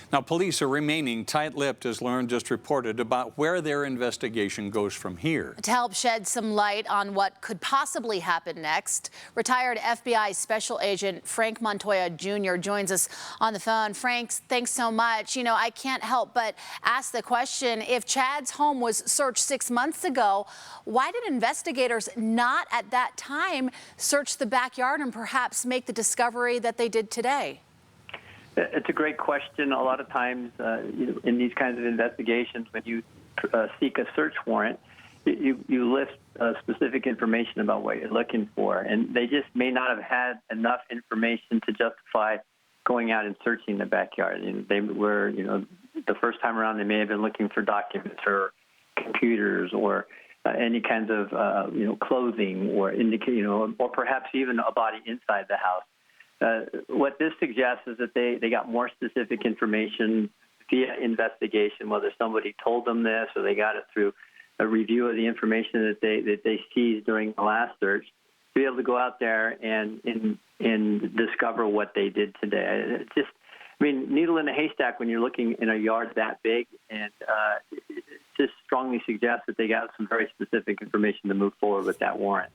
Now, police are remaining tight-lipped, as Lauren just reported, about where their investigation goes from here. To help shed some light on what could possibly happen next, retired FBI Special Agent Frank Montoya Jr. joins us on the phone. Frank, thanks so much. You know, I can't help but ask the question, if Chad's home was searched 6 months ago, why did investigators not at that time search the backyard and perhaps make the discovery that they did today? It's a great question. A lot of times in these kinds of investigations, when you seek a search warrant, you list specific information about what you're looking for, and they just may not have had enough information to justify going out and searching the backyard. And they were, the first time around, they may have been looking for documents or computers or any kinds of, clothing or or perhaps even a body inside the house. What this suggests is that they got more specific information via investigation, whether somebody told them this or they got it through a review of the information that they seized during the last search, to be able to go out there and discover what they did today. It's just, needle in a haystack when you're looking in a yard that big, and it just strongly suggests that they got some very specific information to move forward with that warrant.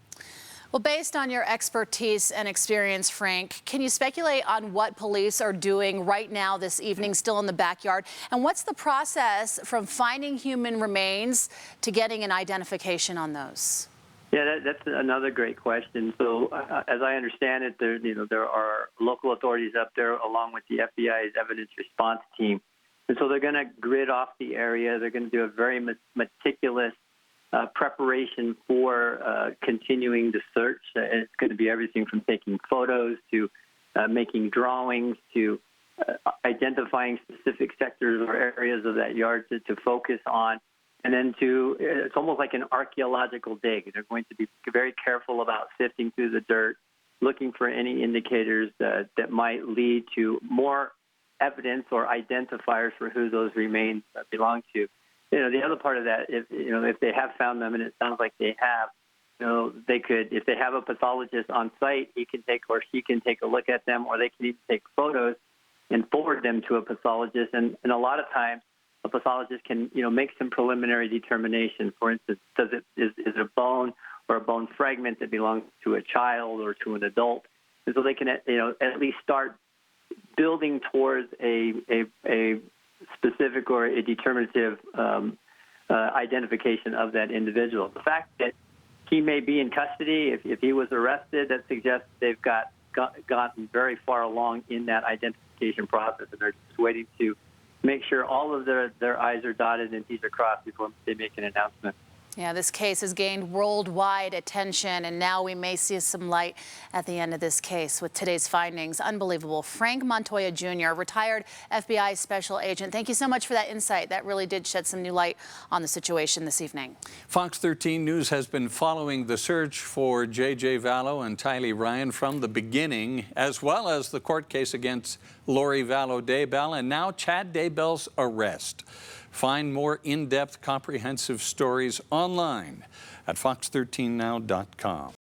Well, based on your expertise and experience, Frank, can you speculate on what police are doing right now this evening, still in the backyard? And what's the process from finding human remains to getting an identification on those? Yeah, that's another great question. So, as I understand it, there are local authorities up there along with the FBI's evidence response team. And so they're going to grid off the area. They're going to do a very meticulous preparation for continuing the search. It's going to be everything from taking photos to making drawings to identifying specific sectors or areas of that yard to focus on. And then it's almost like an archaeological dig. They're going to be very careful about sifting through the dirt, looking for any indicators that might lead to more evidence or identifiers for who those remains belong to. The other part of that, if they have found them, and it sounds like they have, they could, if they have a pathologist on site, he can take or she can take a look at them, or they can even take photos and forward them to a pathologist. And a lot of times, a pathologist can, make some preliminary determination. For instance, is it a bone or a bone fragment that belongs to a child or to an adult? And so they can, at least start building towards a specific or a determinative identification of that individual. The fact that he may be in custody, if he was arrested, that suggests they've gotten very far along in that identification process, and they're just waiting to make sure all of their I's are dotted and T's are crossed before they make an announcement. Yeah, this case has gained worldwide attention, and now we may see some light at the end of this case with today's findings. Unbelievable. Frank Montoya Jr., retired FBI Special Agent, thank you so much for that insight. That really did shed some new light on the situation this evening. Fox 13 News has been following the search for J.J. Vallow and Tylee Ryan from the beginning, as well as the court case against Lori Vallow Daybell, and now Chad Daybell's arrest. Find more in-depth, comprehensive stories online at fox13now.com.